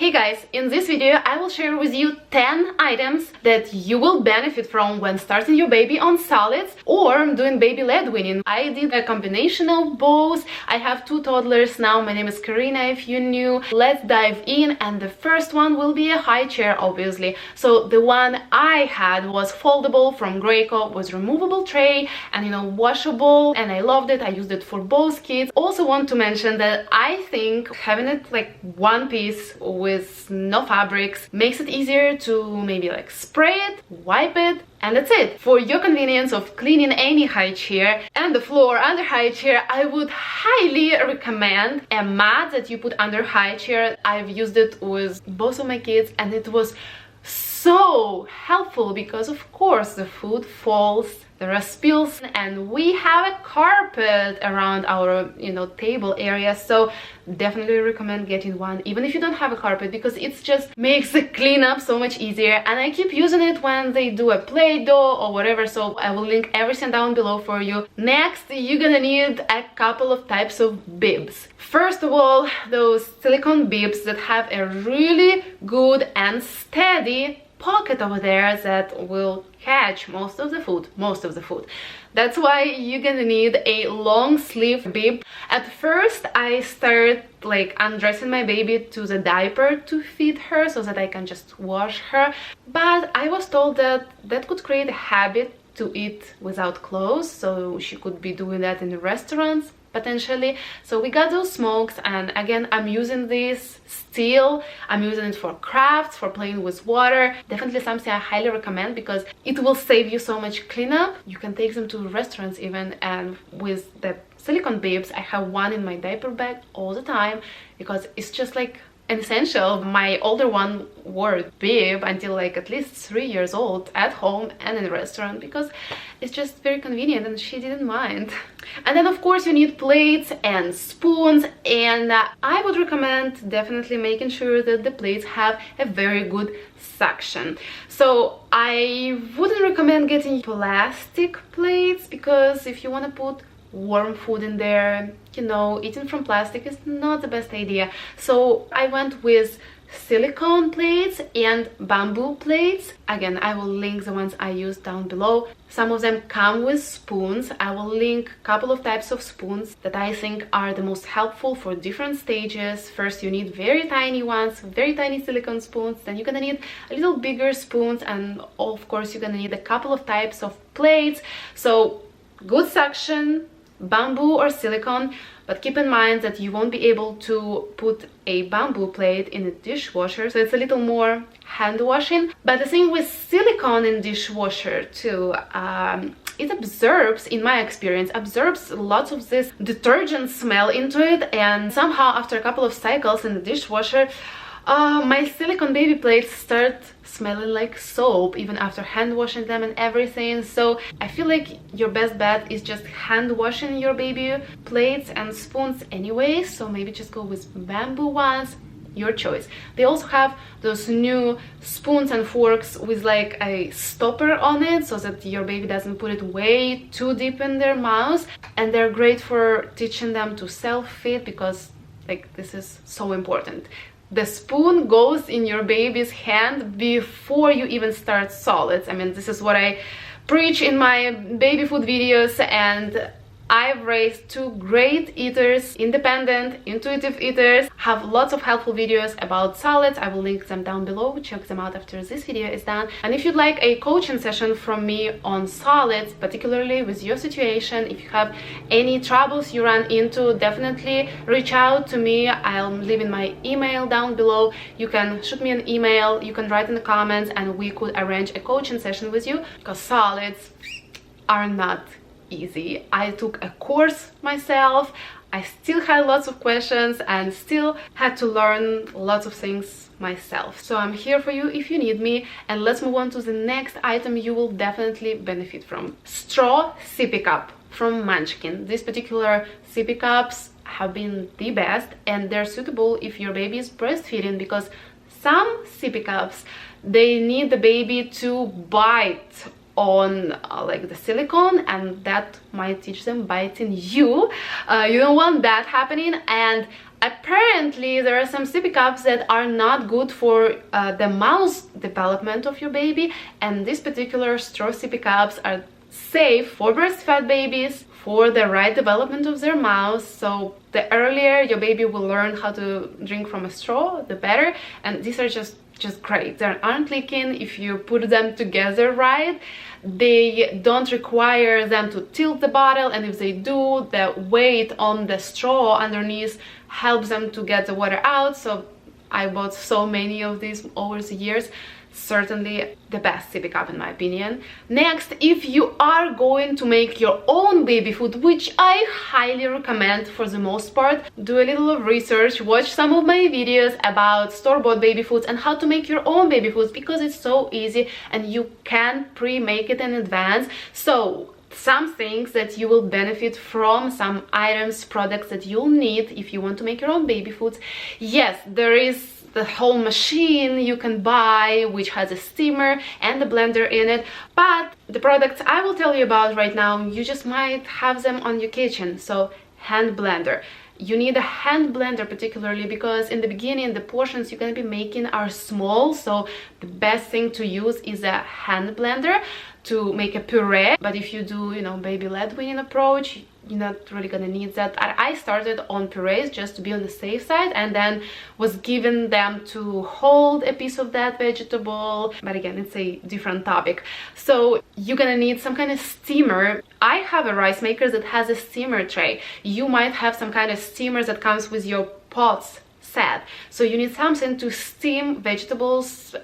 Hey guys, in this video I will share with you 10 items that you will benefit from when starting your baby on solids or doing baby-led weaning. I did a combination of both. I have 2 toddlers now. My name is Karyna if you're new. Let's dive in, and the first one will be a high chair, obviously. So the one I had was foldable from Graco, was removable tray and washable, and I loved it. I used it for both kids. Also want to mention that I think having it like one piece with no fabrics makes it easier to maybe like spray it, wipe it, and that's it. For your convenience of cleaning any high chair and the floor under high chair, I would highly recommend a mat that you put under high chair. I've used it with both of my kids and it was so helpful because of course the food falls, there are spills, and we have a carpet around our table area, so definitely recommend getting one even if you don't have a carpet, because it just makes the cleanup so much easier. And I keep using it when they do a play-doh or whatever, so I will link everything down below for you. Next, you're gonna need a couple of types of bibs. First of all, those silicone bibs that have a really good and steady pocket over there that will catch most of the food. That's why you're gonna need a long sleeve bib. At first I started like undressing my baby to the diaper to feed her so that I can just wash her, but I was told that that could create a habit to eat without clothes, so she could be doing that in the restaurants potentially. So we got those smokes, and again I'm using this still. I'm using it for crafts, for playing with water. Definitely something I highly recommend because it will save you so much cleanup. You can take them to restaurants even, and with the silicone bibs I have one in my diaper bag all the time because it's just like an essential. My older one wore a bib until like at least 3 years old at home and in the restaurant because it's just very convenient and she didn't mind. And then of course you need plates and spoons, and I would recommend definitely making sure that the plates have a very good suction. So I wouldn't recommend getting plastic plates because if you want to put warm food in there, eating from plastic is not the best idea. So I went with silicone plates and bamboo plates. Again, I will link the ones I use down below. Some of them come with spoons. I will link a couple of types of spoons that I think are the most helpful for different stages. First, you need very tiny ones, very tiny silicone spoons. Then you're gonna need a little bigger spoons, and of course you're gonna need a couple of types of plates. So good suction, bamboo or silicone, but keep in mind that you won't be able to put a bamboo plate in a dishwasher, so it's a little more hand washing. But the thing with silicone in dishwasher too, it absorbs, in my experience, absorbs lots of this detergent smell into it, and somehow after a couple of cycles in the dishwasher, my silicone baby plates start smelling like soap even after hand washing them and everything. So I feel like your best bet is just hand washing your baby plates and spoons anyway, so maybe just go with bamboo ones, your choice. They also have those new spoons and forks with like a stopper on it so that your baby doesn't put it way too deep in their mouth, and they're great for teaching them to self-feed because like this is so important. The spoon goes in your baby's hand before you even start solids. I mean, this is what I preach in my baby food videos, and I've raised 2 great eaters, independent, intuitive eaters. Have lots of helpful videos about solids. I will link them down below. Check them out after this video is done. And if you'd like a coaching session from me on solids, particularly with your situation, if you have any troubles you run into, definitely reach out to me. I'll leave in my email down below. You can shoot me an email, you can write in the comments, and we could arrange a coaching session with you, because solids are not easy. I took a course myself. I still had lots of questions and still had to learn lots of things myself. So I'm here for you if you need me. And let's move on to the next item you will definitely benefit from. Straw sippy cup from Munchkin. These particular sippy cups have been the best, and they're suitable if your baby is breastfeeding, because some sippy cups, they need the baby to bite on like the silicone, and that might teach them biting you. You don't want that happening. And Apparently there are some sippy cups that are not good for the mouth development of your baby, and these particular straw sippy cups are safe for breastfed babies for the right development of their mouth. So the earlier your baby will learn how to drink from a straw, the better. And these are just great. They aren't leaking if you put them together right. They don't require them to tilt the bottle, and if they do, the weight on the straw underneath helps them to get the water out. So I bought so many of these over the years. Certainly the best sippy cup in my opinion. Next, if you are going to make your own baby food, which I highly recommend for the most part, do a little of research, watch some of my videos about store-bought baby foods and how to make your own baby foods, because it's so easy and you can pre-make it in advance. So some things that you will benefit from, some items, products that you'll need if you want to make your own baby foods. Yes, there is the whole machine you can buy which has a steamer and a blender in it, but the products I will tell you about right now, you just might have them on your kitchen. So hand blender. You need a hand blender particularly because in the beginning the portions you're going to be making are small, so the best thing to use is a hand blender to make a puree. But if you do, you know, baby-led weaning approach, you're not really gonna need that. I started on purees just to be on the safe side, and then was given them to hold a piece of that vegetable, but again, it's a different topic. So you're gonna need some kind of steamer. I have a rice maker that has a steamer tray. You might have some kind of steamers that comes with your pots set. So you need something to steam vegetables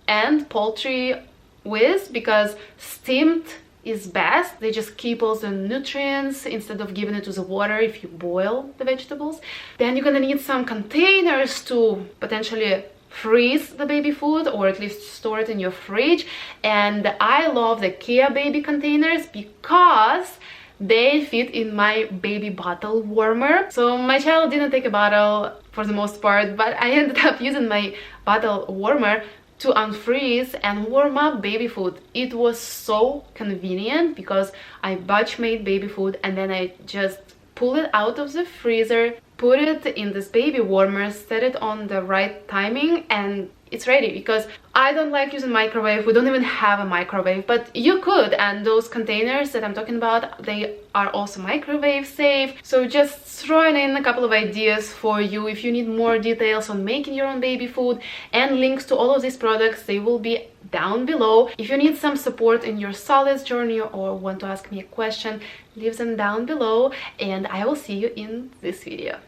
and poultry with, because steamed is best. They just keep all the nutrients instead of giving it to the water if you boil the vegetables. Then you're gonna need some containers to potentially freeze the baby food, or at least store it in your fridge. And I love the Kia baby containers because they fit in my baby bottle warmer. So my child didn't take a bottle for the most part, but I ended up using my bottle warmer to unfreeze and warm up baby food. It was so convenient because I batch made baby food and then I just pull it out of the freezer, put it in this baby warmer, set it on the right timing, and it's ready. Because I don't like using microwave, we don't even have a microwave, but you could, and those containers that I'm talking about, they are also microwave safe. So just throwing in a couple of ideas for you. If you need more details on making your own baby food and links to all of these products, they will be down below. If you need some support in your solids journey or want to ask me a question, leave them down below, and I will see you in this video.